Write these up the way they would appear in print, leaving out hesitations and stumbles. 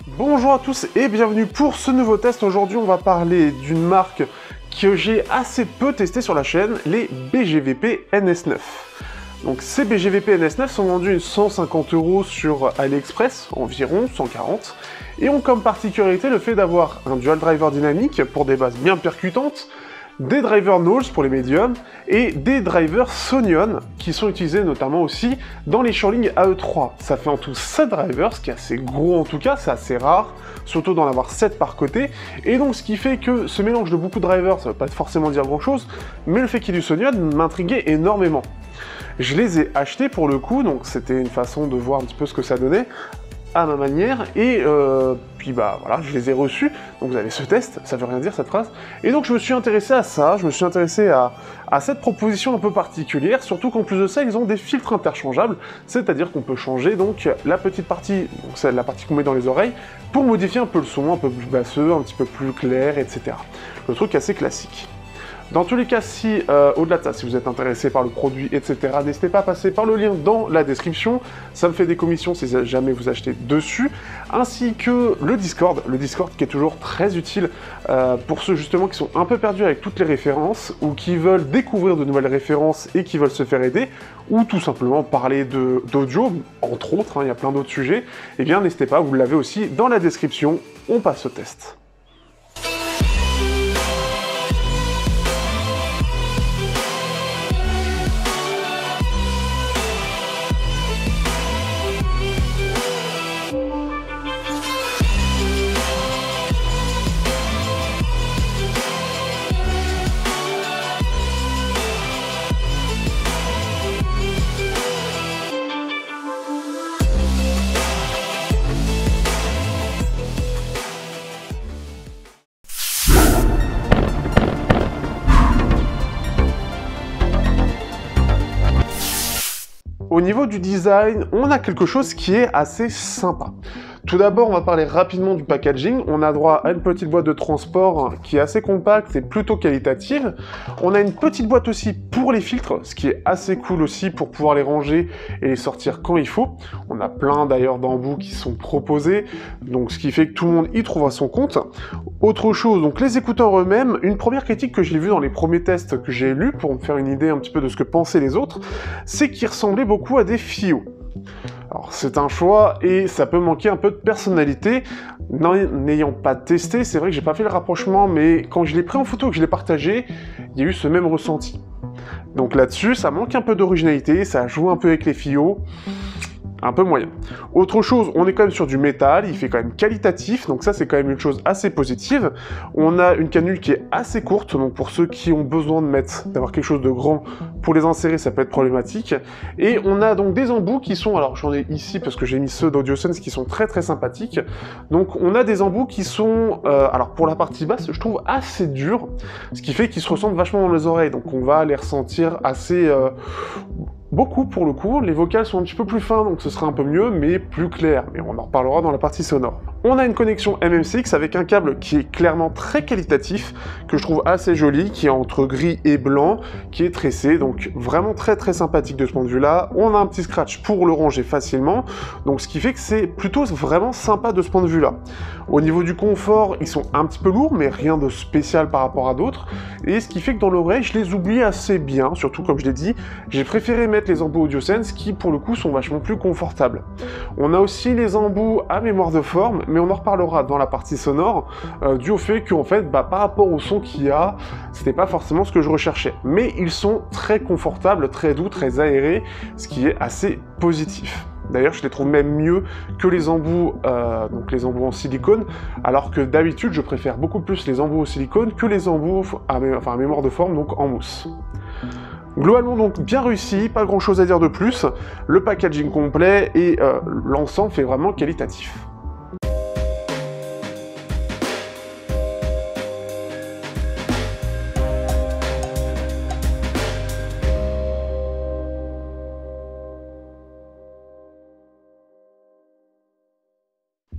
Bonjour à tous et bienvenue pour ce nouveau test. Aujourd'hui on va parler d'une marque que j'ai assez peu testée sur la chaîne, les BGVP NS9. Donc ces BGVP NS9 sont vendus 150 € sur AliExpress, environ 140, et ont comme particularité le fait d'avoir un dual driver dynamique pour des bases bien percutantes, des drivers Knowles pour les médiums, et des drivers Sonion qui sont utilisés notamment aussi dans les Shorling AE3. Ça fait en tout 7 drivers, ce qui est assez gros en tout cas, c'est assez rare, surtout d'en avoir 7 par côté, et donc ce qui fait que ce mélange de beaucoup de drivers, ça ne veut pas forcément dire grand chose, mais le fait qu'il y ait du Sonion m'intriguait énormément. Je les ai achetés pour le coup, donc c'était une façon de voir un petit peu ce que ça donnait, à ma manière, et puis bah voilà, je les ai reçus, donc vous avez ce test, ça veut rien dire cette phrase, et donc je me suis intéressé à ça, je me suis intéressé à cette proposition un peu particulière, surtout qu'en plus de ça, ils ont des filtres interchangeables, c'est-à-dire qu'on peut changer donc la petite partie, donc c'est la partie qu'on met dans les oreilles, pour modifier un peu le son, un peu plus basseux, un petit peu plus clair, etc. Le truc assez classique. Dans tous les cas, si, au-delà de ça, si vous êtes intéressé par le produit, etc., n'hésitez pas à passer par le lien dans la description, ça me fait des commissions si jamais vous achetez dessus, ainsi que le Discord qui est toujours très utile pour ceux justement qui sont un peu perdus avec toutes les références, ou qui veulent découvrir de nouvelles références et qui veulent se faire aider, ou tout simplement parler d'audio, entre autres, hein, il y a plein d'autres sujets, eh bien n'hésitez pas, vous l'avez aussi dans la description, on passe au test. Au niveau du design, on a quelque chose qui est assez sympa. Tout d'abord, on va parler rapidement du packaging. On a droit à une petite boîte de transport qui est assez compacte et plutôt qualitative. On a une petite boîte aussi pour les filtres, ce qui est assez cool aussi pour pouvoir les ranger et les sortir quand il faut. On a plein d'ailleurs d'embouts qui sont proposés, donc ce qui fait que tout le monde y trouvera son compte. Autre chose, donc les écouteurs eux-mêmes, une première critique que j'ai vue dans les premiers tests que j'ai lus pour me faire une idée un petit peu de ce que pensaient les autres, c'est qu'ils ressemblaient beaucoup à des FiiO. Alors c'est un choix et ça peut manquer un peu de personnalité. N'ayant pas testé, c'est vrai que j'ai pas fait le rapprochement, mais quand je l'ai pris en photo et que je l'ai partagé, il y a eu ce même ressenti. Donc là-dessus, ça manque un peu d'originalité, ça joue un peu avec les FiiO. Un peu moyen. Autre chose, on est quand même sur du métal, il fait quand même qualitatif, donc ça c'est quand même une chose assez positive. On a une canule qui est assez courte, donc pour ceux qui ont besoin d'avoir quelque chose de grand pour les insérer, ça peut être problématique. Et on a donc des embouts qui sont, alors j'en ai ici parce que j'ai mis ceux d'AudioSense qui sont très très sympathiques. Donc on a des embouts qui sont, alors pour la partie basse, je trouve assez durs, ce qui fait qu'ils se ressentent vachement dans les oreilles, donc on va les ressentir assez... beaucoup pour le coup, les vocales sont un petit peu plus fins, donc ce sera un peu mieux, mais plus clair, mais on en reparlera dans la partie sonore. On a une connexion MMCX avec un câble qui est clairement très qualitatif, que je trouve assez joli, qui est entre gris et blanc, qui est tressé, donc vraiment très très sympathique de ce point de vue-là. On a un petit scratch pour le ranger facilement, donc ce qui fait que c'est plutôt vraiment sympa de ce point de vue-là. Au niveau du confort, ils sont un petit peu lourds, mais rien de spécial par rapport à d'autres, et ce qui fait que dans l'oreille, je les oublie assez bien, surtout comme je l'ai dit, j'ai préféré mettre les embouts AudioSense qui pour le coup sont vachement plus confortables. On a aussi les embouts à mémoire de forme, mais on en reparlera dans la partie sonore, dû au fait qu'en fait, par rapport au son qu'il y a, c'était pas forcément ce que je recherchais. Mais ils sont très confortables, très doux, très aérés, ce qui est assez positif. D'ailleurs, je les trouve même mieux que les embouts, donc les embouts en silicone, alors que d'habitude, je préfère beaucoup plus les embouts au silicone que les embouts à mémoire de forme, donc en mousse. Globalement donc bien réussi, pas grand chose à dire de plus, le packaging complet et l'ensemble fait vraiment qualitatif.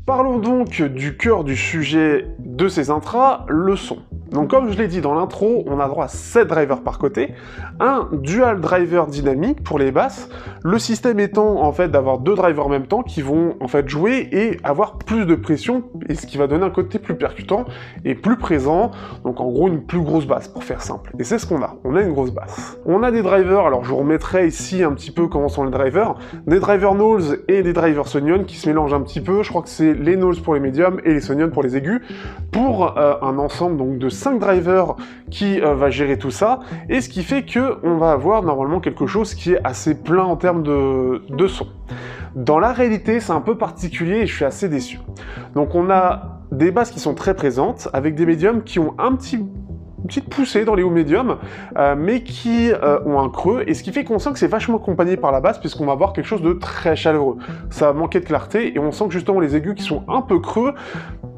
Parlons donc du cœur du sujet de ces intras, le son. Donc comme je l'ai dit dans l'intro, on a droit à 7 drivers par côté, un dual driver dynamique pour les basses, le système étant en fait d'avoir 2 drivers en même temps qui vont en fait jouer et avoir plus de pression, et ce qui va donner un côté plus percutant et plus présent, donc en gros une plus grosse basse pour faire simple. Et c'est ce qu'on a une grosse basse. On a des drivers, alors je vous remettrai ici un petit peu comment sont les drivers, des drivers Knowles et des drivers Sonion qui se mélangent un petit peu, je crois que c'est les Knowles pour les médiums et les Sonion pour les aigus, pour un ensemble donc de 5 drivers qui va gérer tout ça, et ce qui fait que on va avoir normalement quelque chose qui est assez plein en termes de son. Dans la réalité, c'est un peu particulier et je suis assez déçu. Donc on a des basses qui sont très présentes, avec des médiums qui ont une petite poussée dans les hauts médiums, mais qui ont un creux, et ce qui fait qu'on sent que c'est vachement accompagné par la basse, puisqu'on va avoir quelque chose de très chaleureux. Ça va manquer de clarté, et on sent que justement les aigus qui sont un peu creux,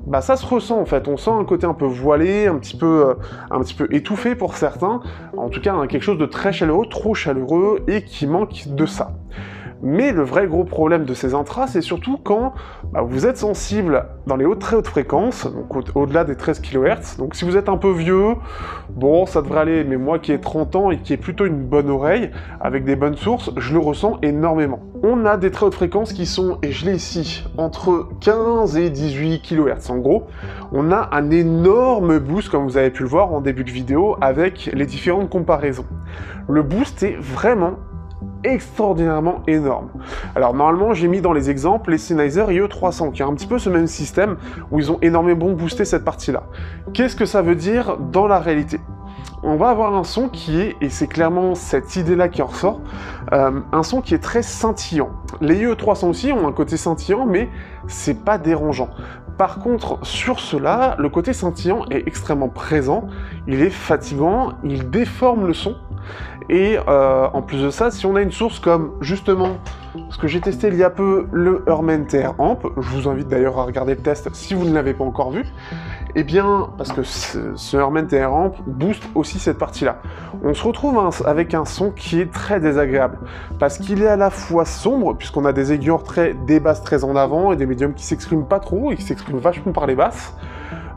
bah ça se ressent en fait, on sent un côté un peu voilé, un petit peu étouffé pour certains, en tout cas quelque chose de très chaleureux, trop chaleureux, et qui manque de ça. Mais le vrai gros problème de ces intras, c'est surtout quand vous êtes sensible dans les très hautes fréquences, donc au-delà des 13 kHz, donc si vous êtes un peu vieux, bon, ça devrait aller, mais moi qui ai 30 ans et qui ai plutôt une bonne oreille, avec des bonnes sources, je le ressens énormément. On a des très hautes fréquences qui sont, et je l'ai ici, entre 15 et 18 kHz en gros. On a un énorme boost, comme vous avez pu le voir en début de vidéo, avec les différentes comparaisons. Le boost est vraiment extraordinairement énorme. Alors normalement j'ai mis dans les exemples les Sennheiser IE300 qui a un petit peu ce même système où ils ont énormément boosté cette partie là. Qu'est-ce que ça veut dire dans la réalité? On va avoir un son qui est, et c'est clairement cette idée-là qui en ressort, un son qui est très scintillant. Les IE300 aussi ont un côté scintillant, mais c'est pas dérangeant. Par contre, sur cela, le côté scintillant est extrêmement présent, il est fatigant, il déforme le son, et en plus de ça, si on a une source comme, justement, ce que j'ai testé il y a peu, le Herman TR Amp, je vous invite d'ailleurs à regarder le test si vous ne l'avez pas encore vu, eh bien, parce que ce Herman TR Amp booste aussi cette partie-là. On se retrouve avec un son qui est très désagréable, parce qu'il est à la fois sombre, puisqu'on a des aiguilleurs des basses très en avant, et des médiums qui s'expriment pas trop, et qui s'expriment vachement par les basses,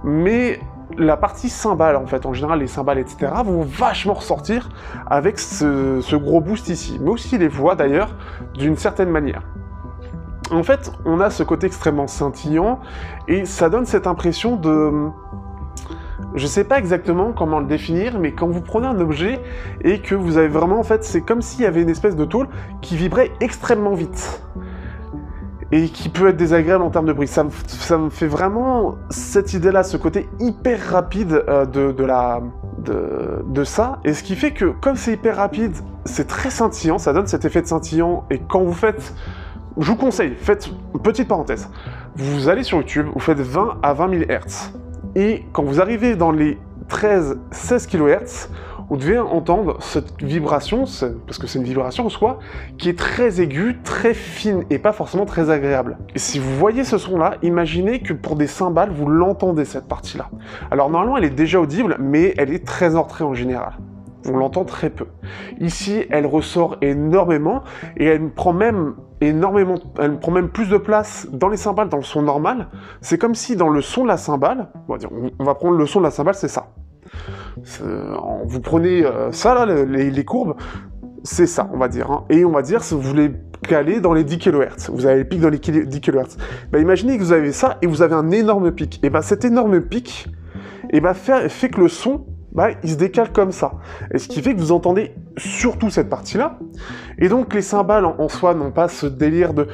mais la partie cymbale, en fait, en général, les cymbales, etc., vont vachement ressortir avec ce gros boost ici, mais aussi les voix, d'ailleurs, d'une certaine manière. En fait, on a ce côté extrêmement scintillant, et ça donne cette impression de... Je sais pas exactement comment le définir, mais quand vous prenez un objet, et que vous avez vraiment, en fait, c'est comme s'il y avait une espèce de tôle qui vibrait extrêmement vite. Et qui peut être désagréable en termes de bruit. Ça me fait vraiment cette idée-là, ce côté hyper rapide de ça, et ce qui fait que, comme c'est hyper rapide, c'est très scintillant, ça donne cet effet de scintillant, et quand vous faites... Je vous conseille, faites une petite parenthèse, vous allez sur YouTube, vous faites 20 à 20 000 Hz, et quand vous arrivez dans les 13-16 kHz, vous devez entendre cette vibration, parce que c'est une vibration en soi, qui est très aiguë, très fine, et pas forcément très agréable. Et si vous voyez ce son-là, imaginez que pour des cymbales, vous l'entendez cette partie-là. Alors normalement, elle est déjà audible, mais elle est très entrée en général. On l'entend très peu. Ici, elle ressort énormément, et elle prend même plus de place dans les cymbales, dans le son normal. C'est comme si dans le son de la cymbale, on va prendre le son de la cymbale, c'est ça. Vous prenez ça là, les courbes, c'est ça, on va dire, hein. Et on va dire, si vous voulez caler dans les 10 kHz, vous avez les pics dans les 10 kHz. Imaginez que vous avez ça, et vous avez un énorme pic. Et cet énorme pic, fait que le son, il se décale comme ça. Et ce qui fait que vous entendez surtout cette partie-là. Et donc les cymbales en soi n'ont pas ce délire de...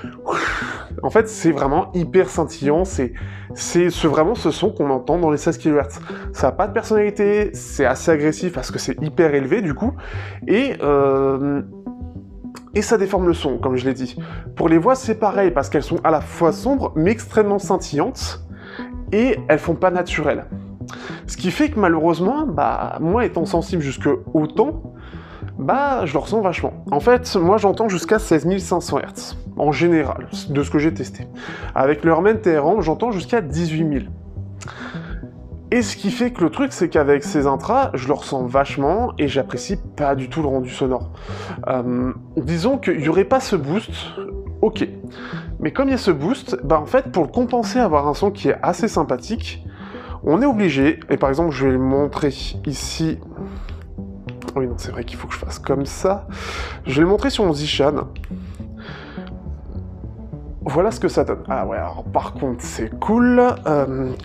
En fait, c'est vraiment hyper scintillant, c'est vraiment ce son qu'on entend dans les 16 kHz. Ça n'a pas de personnalité, c'est assez agressif parce que c'est hyper élevé du coup, et ça déforme le son, comme je l'ai dit. Pour les voix, c'est pareil, parce qu'elles sont à la fois sombres, mais extrêmement scintillantes, et elles font pas naturelles. Ce qui fait que malheureusement, moi étant sensible jusque autant, je le ressens vachement. En fait, moi j'entends jusqu'à 16 500 Hz, en général, de ce que j'ai testé. Avec le Herman TR Amp, j'entends jusqu'à 18 000. Et ce qui fait que le truc, c'est qu'avec ces intras, je le ressens vachement, et j'apprécie pas du tout le rendu sonore. Disons qu'il n'y aurait pas ce boost, ok. Mais comme il y a ce boost, en fait, pour le compenser, avoir un son qui est assez sympathique, on est obligé, et par exemple je vais le montrer ici, oui non c'est vrai qu'il faut que je fasse comme ça, je vais le montrer sur mon Zishan. Voilà ce que ça donne. Ah ouais, alors par contre c'est cool,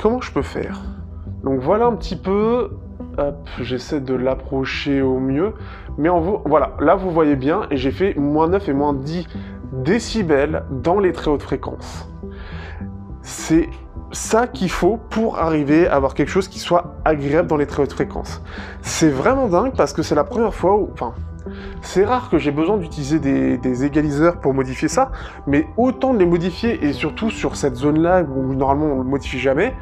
comment je peux faire? Donc voilà un petit peu, hop, j'essaie de l'approcher au mieux, mais voilà, là vous voyez bien, et j'ai fait -9 et -10 décibels dans les très hautes fréquences. C'est ça qu'il faut pour arriver à avoir quelque chose qui soit agréable dans les très hautes fréquences. C'est vraiment dingue parce que c'est la première fois où... Enfin, c'est rare que j'ai besoin d'utiliser des égaliseurs pour modifier ça, mais autant de les modifier, et surtout sur cette zone-là où normalement on ne le modifie jamais,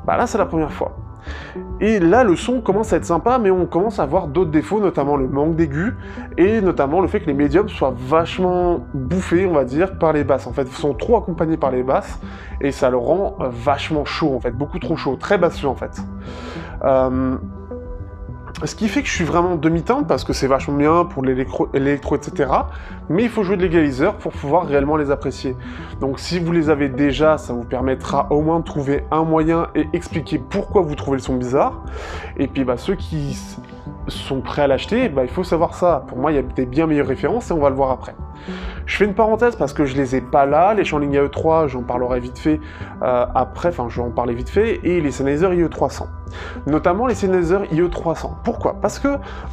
bah là c'est la première fois. Et là le son commence à être sympa, mais on commence à voir d'autres défauts, notamment le manque d'aigus, et notamment le fait que les médiums soient vachement bouffés, on va dire, par les basses. En fait, ils sont trop accompagnés par les basses, et ça le rend vachement chaud, en fait, beaucoup trop chaud, très basseux en fait. Ce qui fait que je suis vraiment demi-teinte, parce que c'est vachement bien pour l'électro, etc. Mais il faut jouer de l'égaliseur pour pouvoir réellement les apprécier. Donc si vous les avez déjà, ça vous permettra au moins de trouver un moyen et expliquer pourquoi vous trouvez le son bizarre. Et puis bah, ceux qui sont prêts à l'acheter, bah, il faut savoir ça. Pour moi, il y a des bien meilleures références et on va le voir après. Je fais une parenthèse parce que je les ai pas là, les Shanling AE3, j'en parlerai vite fait après, enfin je vais en parler vite fait, et les Sennheiser IE300. Notamment les Sennheiser IE300. Pourquoi? Parce que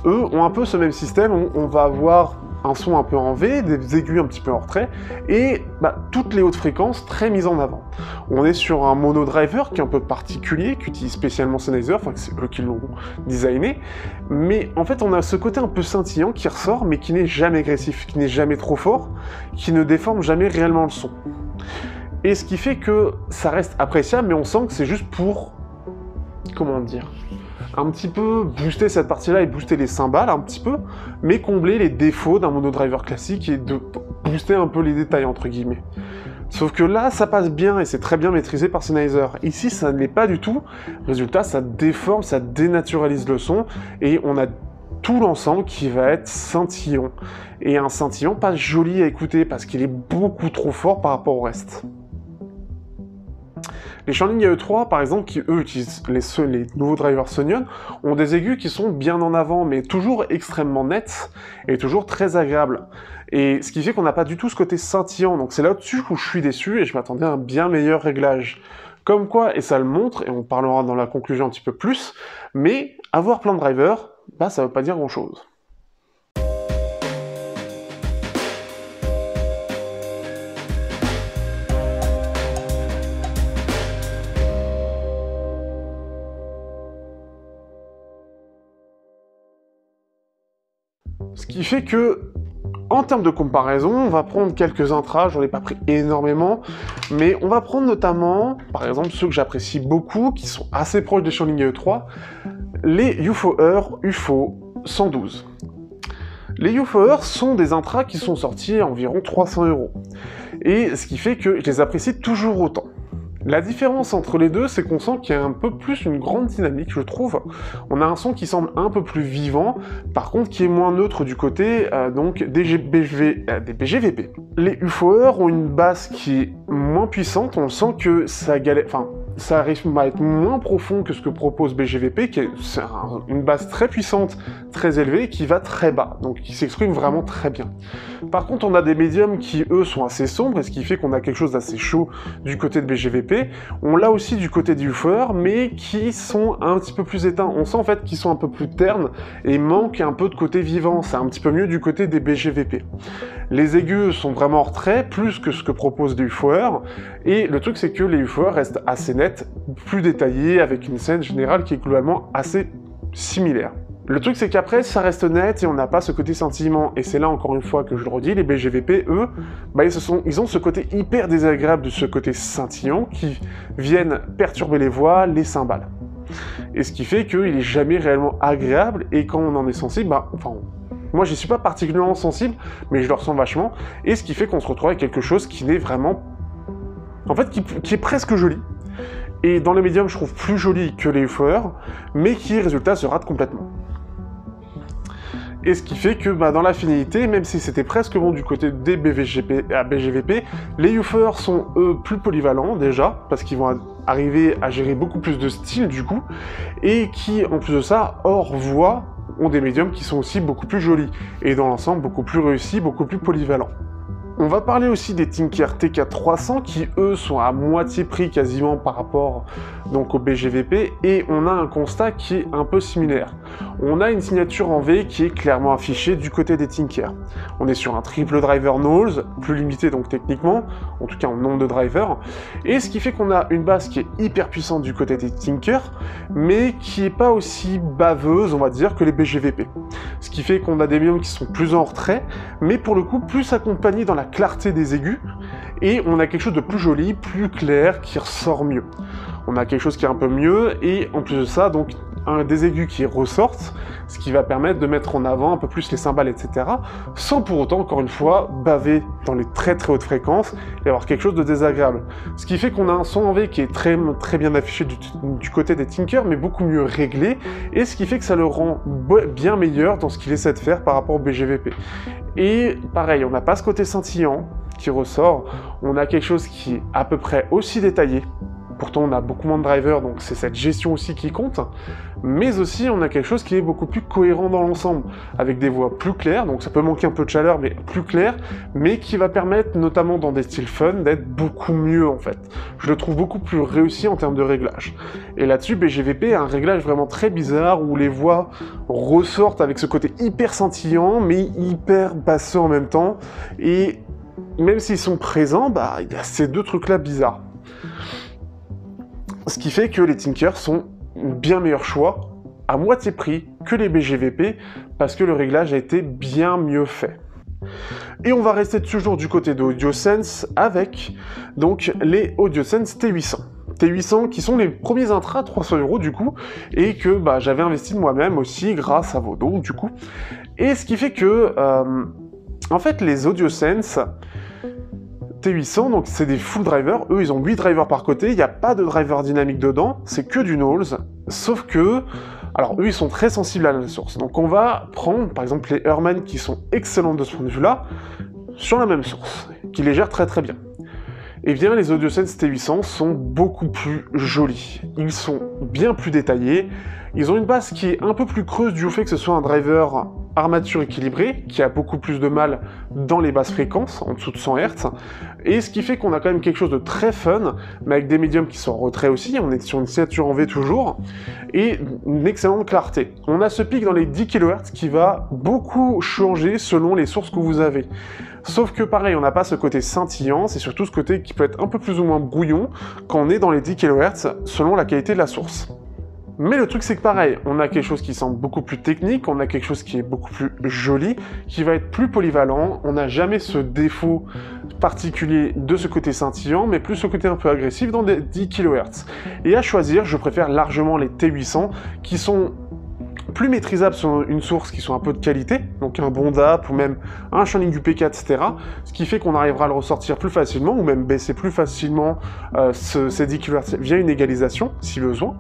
eux ont un peu ce même système où on va avoir un son un peu en V, des aigus un petit peu en retrait, et bah, toutes les hautes fréquences très mises en avant. On est sur un mono driver qui est un peu particulier, qu'utilise spécialement Sennheiser, enfin c'est eux qui l'ont designé, mais en fait on a ce côté un peu scintillant qui ressort, mais qui n'est jamais agressif, qui n'est jamais trop fort, qui ne déforme jamais réellement le son. Et ce qui fait que ça reste appréciable, mais on sent que c'est juste pour... comment dire, un petit peu booster cette partie-là et booster les cymbales un petit peu, mais combler les défauts d'un monodriver classique et de booster un peu les détails entre guillemets. Sauf que là, ça passe bien et c'est très bien maîtrisé par Sennheiser. Ici, ça ne l'est pas du tout. Résultat, ça déforme, ça dénaturalise le son et on a tout l'ensemble qui va être scintillant. Et un scintillant pas joli à écouter parce qu'il est beaucoup trop fort par rapport au reste. Les Shanling AE3, par exemple, qui eux utilisent les nouveaux drivers Sonion, ont des aigus qui sont bien en avant, mais toujours extrêmement nets et toujours très agréables. Et ce qui fait qu'on n'a pas du tout ce côté scintillant, donc c'est là-dessus où je suis déçu et je m'attendais à un bien meilleur réglage. Comme quoi, et ça le montre, et on parlera dans la conclusion un petit peu plus, mais avoir plein de drivers, bah ça veut pas dire grand-chose. Ce qui fait que, en termes de comparaison, on va prendre quelques intras, j'en ai pas pris énormément, mais on va prendre notamment, par exemple, ceux que j'apprécie beaucoup, qui sont assez proches des Shanling AE3, les UFOer UFO 112. Les UFOer sont des intras qui sont sortis à environ 300 €, et ce qui fait que je les apprécie toujours autant. La différence entre les deux, c'est qu'on sent qu'il y a un peu plus une grande dynamique, je trouve. On a un son qui semble un peu plus vivant, par contre qui est moins neutre du côté donc des BGVP. Les UFOer ont une basse qui est moins puissante, on sent que ça galère... Enfin, ça arrive à être moins profond que ce que propose BGVP, qui est une basse très puissante, très élevée, qui va très bas, donc qui s'exprime vraiment très bien. Par contre, on a des médiums qui, eux, sont assez sombres, et ce qui fait qu'on a quelque chose d'assez chaud du côté de BGVP. On l'a aussi du côté du UFOer, mais qui sont un petit peu plus éteints. On sent en fait qu'ils sont un peu plus ternes, et manquent un peu de côté vivant. C'est un petit peu mieux du côté des BGVP. Les aigus sont vraiment en retrait, plus que ce que proposent les UFOer, et le truc c'est que les UFOer restent assez nets, plus détaillés, avec une scène générale qui est globalement assez similaire. Le truc c'est qu'après ça reste net et on n'a pas ce côté sentiment, et c'est là encore une fois que je le redis, les BGVP eux, bah, ils ont ce côté hyper désagréable de ce côté scintillant qui viennent perturber les voix, les cymbales. Et ce qui fait qu'il est jamais réellement agréable, et quand on en est sensible, bah, enfin, moi j'y suis pas particulièrement sensible, mais je le ressens vachement, et ce qui fait qu'on se retrouve avec quelque chose qui n'est vraiment... En fait, qui est presque joli. Et dans les médiums, je trouve plus joli que les UFOer, mais qui, résultat, se rate complètement. Et ce qui fait que dans la finalité, même si c'était presque bon du côté des BGVP, les woofers sont eux plus polyvalents déjà, parce qu'ils vont arriver à gérer beaucoup plus de styles du coup, et qui en plus de ça, hors voix, ont des médiums qui sont aussi beaucoup plus jolis, et dans l'ensemble beaucoup plus réussis, beaucoup plus polyvalents. On va parler aussi des Tinker TK300 qui eux sont à moitié prix quasiment par rapport donc au BGVP, et on a un constat qui est un peu similaire. On a une signature en V qui est clairement affichée du côté des Tinker. On est sur un triple driver nose, plus limité donc techniquement, en tout cas en nombre de drivers, et ce qui fait qu'on a une basse qui est hyper puissante du côté des Tinker, mais qui est pas aussi baveuse on va dire que les BGVP. Ce qui fait qu'on a des médiums qui sont plus en retrait, mais pour le coup plus accompagnés dans la clarté des aigus, et on a quelque chose de plus joli, plus clair, qui ressort mieux. On a quelque chose qui est un peu mieux, et en plus de ça, donc des aigus qui ressortent, ce qui va permettre de mettre en avant un peu plus les cymbales, etc., sans pour autant, encore une fois, baver dans les très très hautes fréquences et avoir quelque chose de désagréable. Ce qui fait qu'on a un son en V qui est très bien affiché du côté des Tinker, mais beaucoup mieux réglé, et ce qui fait que ça le rend bien meilleur dans ce qu'il essaie de faire par rapport au BGVP. Et pareil, on n'a pas ce côté scintillant qui ressort, on a quelque chose qui est à peu près aussi détaillé. Pourtant, on a beaucoup moins de drivers, donc c'est cette gestion aussi qui compte. Mais aussi, on a quelque chose qui est beaucoup plus cohérent dans l'ensemble, avec des voix plus claires, donc ça peut manquer un peu de chaleur, mais plus clair, mais qui va permettre, notamment dans des styles fun, d'être beaucoup mieux en fait. Je le trouve beaucoup plus réussi en termes de réglage. Et là-dessus, BGVP a un réglage vraiment très bizarre, où les voix ressortent avec ce côté hyper scintillant, mais hyper basseux en même temps. Et même s'ils sont présents, il y a ces deux trucs-là bizarres. Ce qui fait que les Tinker sont bien meilleurs choix, à moitié prix, que les BGVP, parce que le réglage a été bien mieux fait. Et on va rester toujours du côté de AudioSense avec donc les AudioSense T800. T800 qui sont les premiers intras à 300 € du coup, et que j'avais investi de moi-même aussi grâce à vos dons du coup. Et ce qui fait que, en fait, les AudioSense T800, donc c'est des full drivers, eux ils ont 8 drivers par côté, il n'y a pas de driver dynamique dedans, c'est que du nose, sauf que, alors eux ils sont très sensibles à la source, donc on va prendre par exemple les Herman qui sont excellents de ce point de vue là, sur la même source, qui les gèrent très très bien. Et bien les AudioSense T800 sont beaucoup plus jolis, ils sont bien plus détaillés, ils ont une basse qui est un peu plus creuse du fait que ce soit un driver armature équilibrée, qui a beaucoup plus de mal dans les basses fréquences, en dessous de 100 Hz, et ce qui fait qu'on a quand même quelque chose de très fun, mais avec des médiums qui sont en retrait aussi, on est sur une signature en V toujours, et une excellente clarté. On a ce pic dans les 10 kHz qui va beaucoup changer selon les sources que vous avez. Sauf que pareil, on n'a pas ce côté scintillant, c'est surtout ce côté qui peut être un peu plus ou moins brouillon quand on est dans les 10 kHz selon la qualité de la source. Mais le truc c'est que pareil, on a quelque chose qui semble beaucoup plus technique, on a quelque chose qui est beaucoup plus joli, qui va être plus polyvalent, on n'a jamais ce défaut particulier de ce côté scintillant, mais plus ce côté un peu agressif dans des 10 kHz. Et à choisir, je préfère largement les T800 qui sont plus maîtrisables sur une source qui sont un peu de qualité, donc un bon DAP ou même un channel UP4, etc. Ce qui fait qu'on arrivera à le ressortir plus facilement ou même baisser plus facilement ces 10 kHz via une égalisation, si besoin.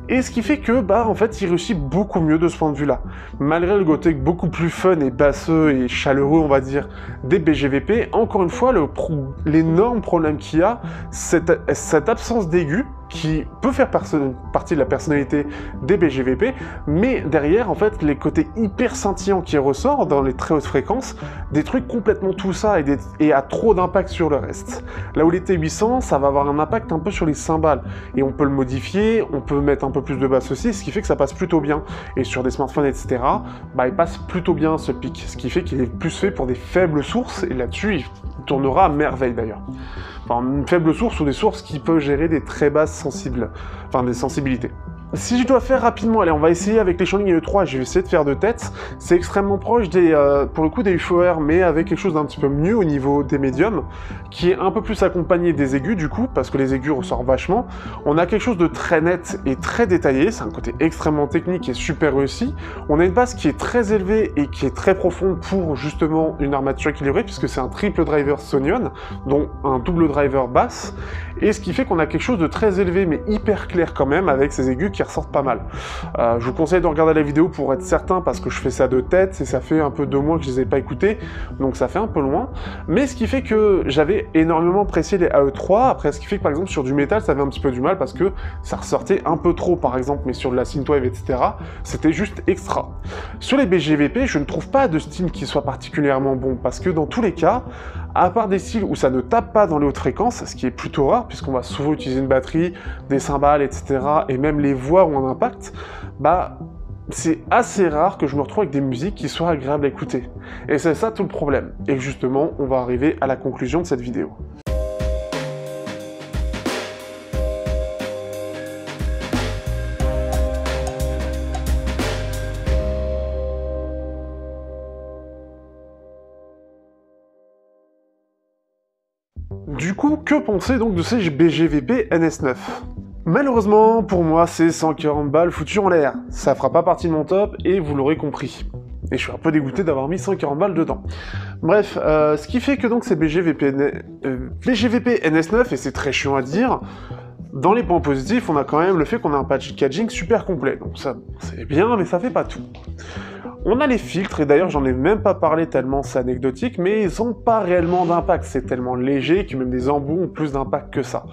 Et ce qui fait que, en fait, il réussit beaucoup mieux de ce point de vue-là. Malgré le côté beaucoup plus fun et basseux et chaleureux, on va dire, des BGVP, encore une fois, l'énorme problème qu'il y a, cette absence d'aigu, qui peut faire partie de la personnalité des BGVP, mais derrière, en fait, les côtés hyper scintillants qui ressortent dans les très hautes fréquences, des trucs complètement tout ça et à trop d'impact sur le reste. Là où les T800, ça va avoir un impact un peu sur les cymbales, et on peut le modifier, on peut mettre un peu plus de basse aussi, ce qui fait que ça passe plutôt bien. Et sur des smartphones, etc., il passe plutôt bien ce pic, ce qui fait qu'il est plus fait pour des faibles sources, et là-dessus, il tournera à merveille d'ailleurs. Enfin, une faible source ou des sources qui peuvent gérer des très basses des sensibilités. Si je dois faire rapidement, allez, on va essayer avec les Shandling E3, je vais essayer de faire de tête. C'est extrêmement proche pour le coup des UFOR, mais avec quelque chose d'un petit peu mieux au niveau des médiums, qui est un peu plus accompagné des aigus du coup, parce que les aigus ressortent vachement. On a quelque chose de très net et très détaillé, c'est un côté extrêmement technique et super réussi. On a une basse qui est très élevée et qui est très profonde pour justement une armature équilibrée, puisque c'est un triple driver Sonion, dont un double driver basse, et ce qui fait qu'on a quelque chose de très élevé mais hyper clair quand même, avec ces aigus qui ressortent pas mal. Je vous conseille de regarder la vidéo pour être certain, parce que je fais ça de tête, et ça fait un peu 2 mois que je les ai pas écoutés, donc ça fait un peu loin. Mais ce qui fait que j'avais énormément apprécié les AE3, après ce qui fait que par exemple sur du métal, ça avait un petit peu du mal, parce que ça ressortait un peu trop par exemple, mais sur de la synthwave, etc., c'était juste extra. Sur les BGVP, je ne trouve pas de style qui soit particulièrement bon, parce que dans tous les cas, à part des styles où ça ne tape pas dans les hautes fréquences, ce qui est plutôt rare, puisqu'on va souvent utiliser une batterie, des cymbales, etc., et même les voix ont un impact, bah, c'est assez rare que je me retrouve avec des musiques qui soient agréables à écouter. Et c'est ça tout le problème. Et justement, on va arriver à la conclusion de cette vidéo. Du coup, que penser donc de ces BGVP NS9? Malheureusement, pour moi, c'est 140 balles foutues en l'air. Ça fera pas partie de mon top, et vous l'aurez compris. Et je suis un peu dégoûté d'avoir mis 140 balles dedans. Bref, ce qui fait que donc ces BGVP NS9, et c'est très chiant à dire, dans les points positifs, on a quand même le fait qu'on a un packaging super complet. Donc ça, c'est bien, mais ça fait pas tout. On a les filtres, et d'ailleurs j'en ai même pas parlé tellement c'est anecdotique, mais ils ont pas réellement d'impact, c'est tellement léger que même des embouts ont plus d'impact que ça.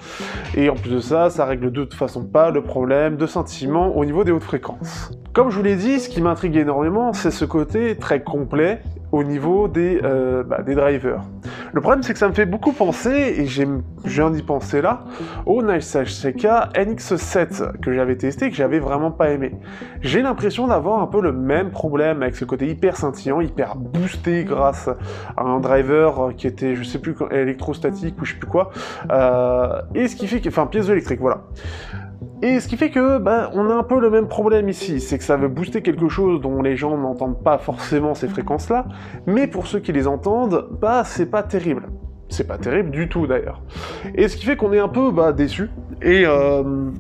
Et en plus de ça, ça règle de toute façon pas le problème de scintillement au niveau des hautes fréquences. Comme je vous l'ai dit, ce qui m'intrigue énormément, c'est ce côté très complet au niveau des drivers. Le problème, c'est que ça me fait beaucoup penser, et je viens d'y penser là, au Nice HCK NX7 que j'avais testé et que j'avais vraiment pas aimé. J'ai l'impression d'avoir un peu le même problème avec ce côté hyper scintillant, hyper boosté grâce à un driver qui était, je sais plus, électrostatique ou je sais plus quoi, et ce qui fait que, enfin, piézoélectrique, voilà. Et ce qui fait que, on a un peu le même problème ici, c'est que ça veut booster quelque chose dont les gens n'entendent pas forcément ces fréquences-là, mais pour ceux qui les entendent, c'est pas terrible. C'est pas terrible du tout d'ailleurs. Et ce qui fait qu'on est un peu déçu, et je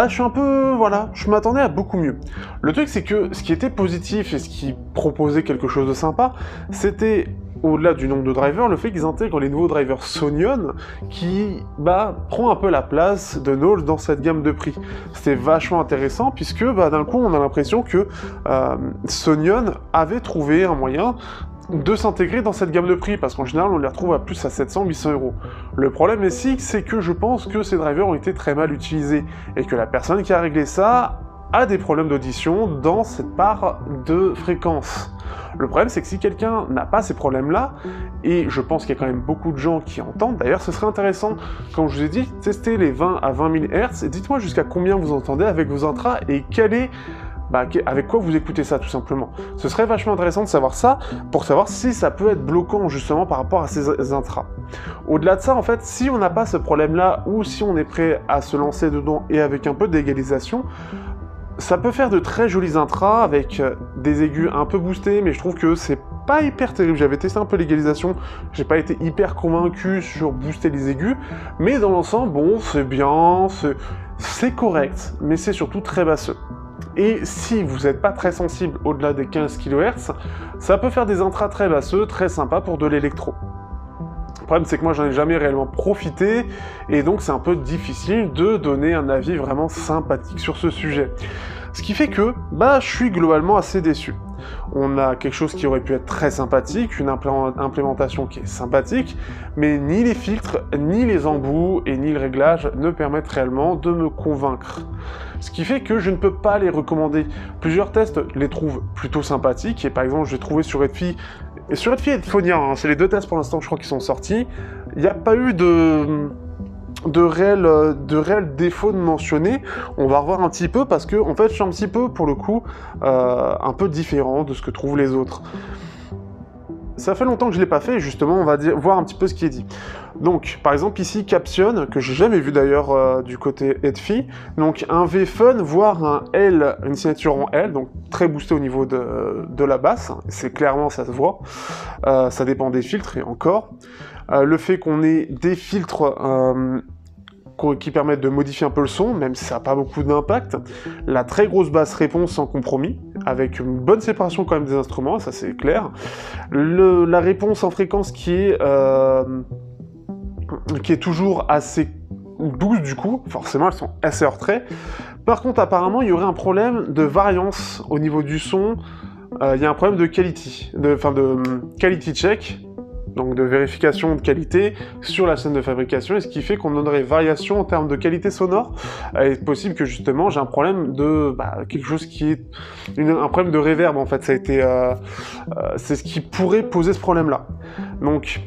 suis un peu, voilà, je m'attendais à beaucoup mieux. Le truc, c'est que ce qui était positif et ce qui proposait quelque chose de sympa, c'était, au-delà du nombre de drivers, le fait qu'ils intègrent les nouveaux drivers Sonyon, qui, prend un peu la place de Knowles dans cette gamme de prix. C'était vachement intéressant, puisque, d'un coup, on a l'impression que Sonyon avait trouvé un moyen de s'intégrer dans cette gamme de prix, parce qu'en général on les retrouve à plus à 700-800 €. Le problème ici, c'est que je pense que ces drivers ont été très mal utilisés, et que la personne qui a réglé ça a des problèmes d'audition dans cette part de fréquence. Le problème, c'est que si quelqu'un n'a pas ces problèmes-là, et je pense qu'il y a quand même beaucoup de gens qui entendent, d'ailleurs ce serait intéressant, comme je vous ai dit, tester les 20 à 20 000 Hz, et dites-moi jusqu'à combien vous entendez avec vos intras, et quel est avec quoi vous écoutez ça, tout simplement. Ce serait vachement intéressant de savoir ça, pour savoir si ça peut être bloquant, justement, par rapport à ces intras. Au-delà de ça, en fait, si on n'a pas ce problème-là, ou si on est prêt à se lancer dedans, et avec un peu d'égalisation, ça peut faire de très jolis intras, avec des aigus un peu boostés, mais je trouve que c'est pas hyper terrible. J'avais testé un peu l'égalisation, j'ai pas été hyper convaincu sur booster les aigus, mais dans l'ensemble, bon, c'est bien, c'est correct, mais c'est surtout très basseux. Et si vous n'êtes pas très sensible au-delà des 15 kHz, ça peut faire des intras très basseux, très sympas pour de l'électro. Le problème, c'est que moi, j'en ai jamais réellement profité, et donc c'est un peu difficile de donner un avis vraiment sympathique sur ce sujet. Ce qui fait que, je suis globalement assez déçu. On a quelque chose qui aurait pu être très sympathique, une implémentation qui est sympathique, mais ni les filtres, ni les embouts, et ni le réglage ne permettent réellement de me convaincre. Ce qui fait que je ne peux pas les recommander. Plusieurs tests les trouvent plutôt sympathiques, et par exemple, j'ai trouvé sur Redfi, et Headphonia, c'est les 2 tests pour l'instant, je crois, qui sont sortis, il n'y a pas eu de réels défauts de mentionner. On va revoir un petit peu, parce que en fait je suis un petit peu, pour le coup, un peu différent de ce que trouvent les autres. Ça fait longtemps que je l'ai pas fait, et justement on va voir un petit peu ce qui est dit. Donc par exemple ici Caption, que j'ai jamais vu d'ailleurs du côté Edfi, donc un V-Fun, voire un L, une signature en L, donc très boosté au niveau de la basse, c'est clairement, ça se voit, ça dépend des filtres, et encore. Le fait qu'on ait des filtres qui permettent de modifier un peu le son, même si ça n'a pas beaucoup d'impact, la très grosse basse réponse sans compromis, avec une bonne séparation quand même des instruments, ça c'est clair, la réponse en fréquence qui est toujours assez 12 du coup, forcément elles sont assez hors trait. Par contre apparemment il y aurait un problème de variance au niveau du son, il y a un problème de quality, de quality check, donc de vérification de qualité sur la chaîne de fabrication, et ce qui fait qu'on donnerait variation en termes de qualité sonore. Il est possible que justement j'ai un problème de quelque chose qui est un problème de reverb en fait, ça a été c'est ce qui pourrait poser ce problème là. Donc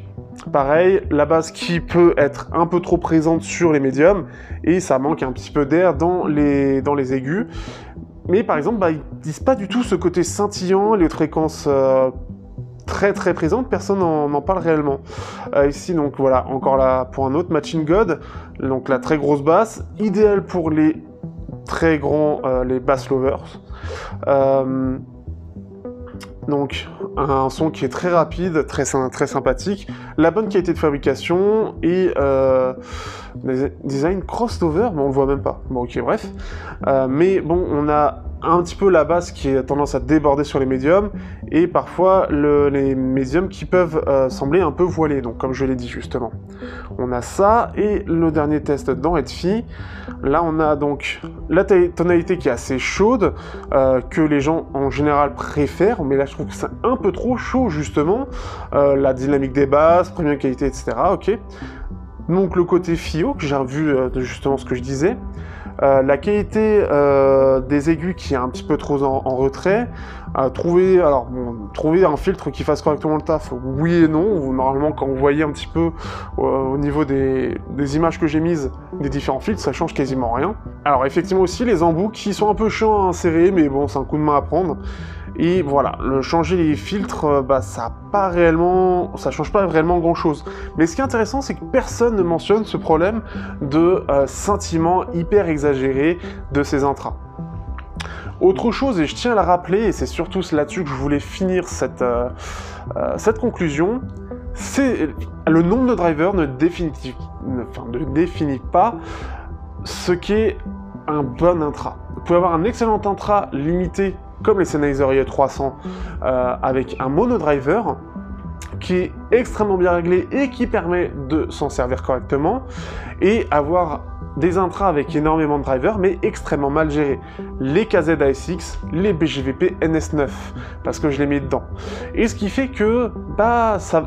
pareil, la basse qui peut être un peu trop présente sur les médiums, et ça manque un petit peu d'air dans les aigus. Mais par exemple, ils disent pas du tout ce côté scintillant, les hautes fréquences très très présentes, personne n'en parle réellement. Ici, donc voilà, encore là pour un autre Machine God, donc la très grosse basse, idéale pour les très grands, les bass lovers. Donc un son qui est très rapide, très sympathique, la bonne qualité de fabrication et design crossover, mais on le voit même pas. Bon ok bref, mais bon on a un petit peu la basse qui a tendance à déborder sur les médiums et parfois les médiums qui peuvent sembler un peu voilés, donc comme je l'ai dit justement. On a ça et le dernier test dans Redfi, là on a donc la tonalité qui est assez chaude, que les gens en général préfèrent, mais là je trouve que c'est un peu trop chaud justement, la dynamique des basses, première qualité, etc. Ok. Donc le côté FiO, que j'ai revu justement ce que je disais, la qualité des aigus qui est un petit peu trop en retrait, trouver un filtre qui fasse correctement le taf, oui et non. Normalement quand vous voyez un petit peu au niveau des images que j'ai mises, des différents filtres, ça change quasiment rien. Alors effectivement aussi les embouts qui sont un peu chiants à insérer, mais bon c'est un coup de main à prendre. Et voilà, changer les filtres, ça change pas réellement grand chose. Mais ce qui est intéressant, c'est que personne ne mentionne ce problème de scintillement hyper exagéré de ces intras. Autre chose, et je tiens à la rappeler, et c'est surtout là-dessus que je voulais finir cette conclusion, c'est le nombre de drivers ne définit pas ce qu'est un bon intra. Vous pouvez avoir un excellent intra limité comme les Sennheiser IE300 avec un monodriver qui est extrêmement bien réglé et qui permet de s'en servir correctement, et avoir des intras avec énormément de drivers mais extrêmement mal gérés. Les KZ-ASX, les BGVP NS9, parce que je les mets dedans. Et ce qui fait que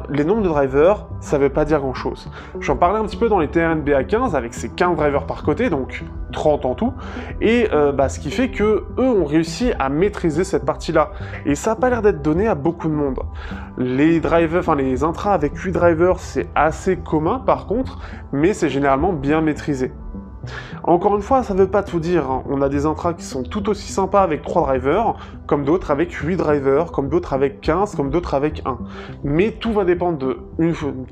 les nombres de drivers, ça veut pas dire grand chose. J'en parlais un petit peu dans les TRN BA15 avec ces 15 drivers par côté, donc 30 en tout, et ce qui fait que eux ont réussi à maîtriser cette partie-là. Et ça n'a pas l'air d'être donné à beaucoup de monde. Les intras avec 8 drivers, c'est assez commun par contre, mais c'est généralement bien maîtrisé. Encore une fois, ça veut pas tout dire, hein. On a des intras qui sont tout aussi sympas avec 3 drivers, comme d'autres avec 8 drivers, comme d'autres avec 15, comme d'autres avec 1. Mais tout va dépendre de,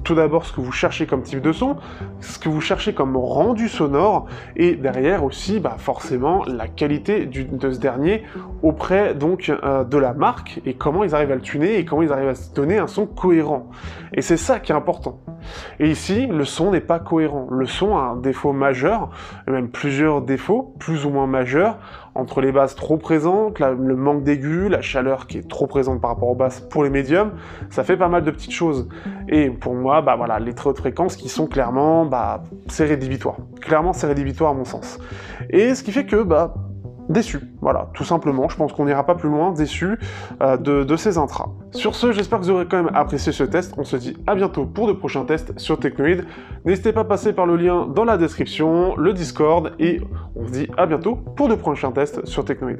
tout d'abord, ce que vous cherchez comme type de son, ce que vous cherchez comme rendu sonore, et derrière aussi, forcément, la qualité de ce dernier auprès donc de la marque, et comment ils arrivent à le tuner, et comment ils arrivent à se donner un son cohérent. Et c'est ça qui est important. Et ici, le son n'est pas cohérent. Le son a un défaut majeur, et même plusieurs défauts, plus ou moins majeurs, entre les basses trop présentes, le manque d'aigus, la chaleur qui est trop présente par rapport aux basses pour les médiums, ça fait pas mal de petites choses. Et pour moi, les très hautes fréquences qui sont clairement, c'est rédhibitoire. Clairement, c'est rédhibitoire à mon sens. Et ce qui fait que, déçu, voilà, tout simplement, je pense qu'on n'ira pas plus loin, déçu de ces intras. Sur ce, j'espère que vous aurez quand même apprécié ce test, on se dit à bientôt pour de prochains tests sur Technoid. N'hésitez pas à passer par le lien dans la description, le Discord, et on se dit à bientôt pour de prochains tests sur Technoid.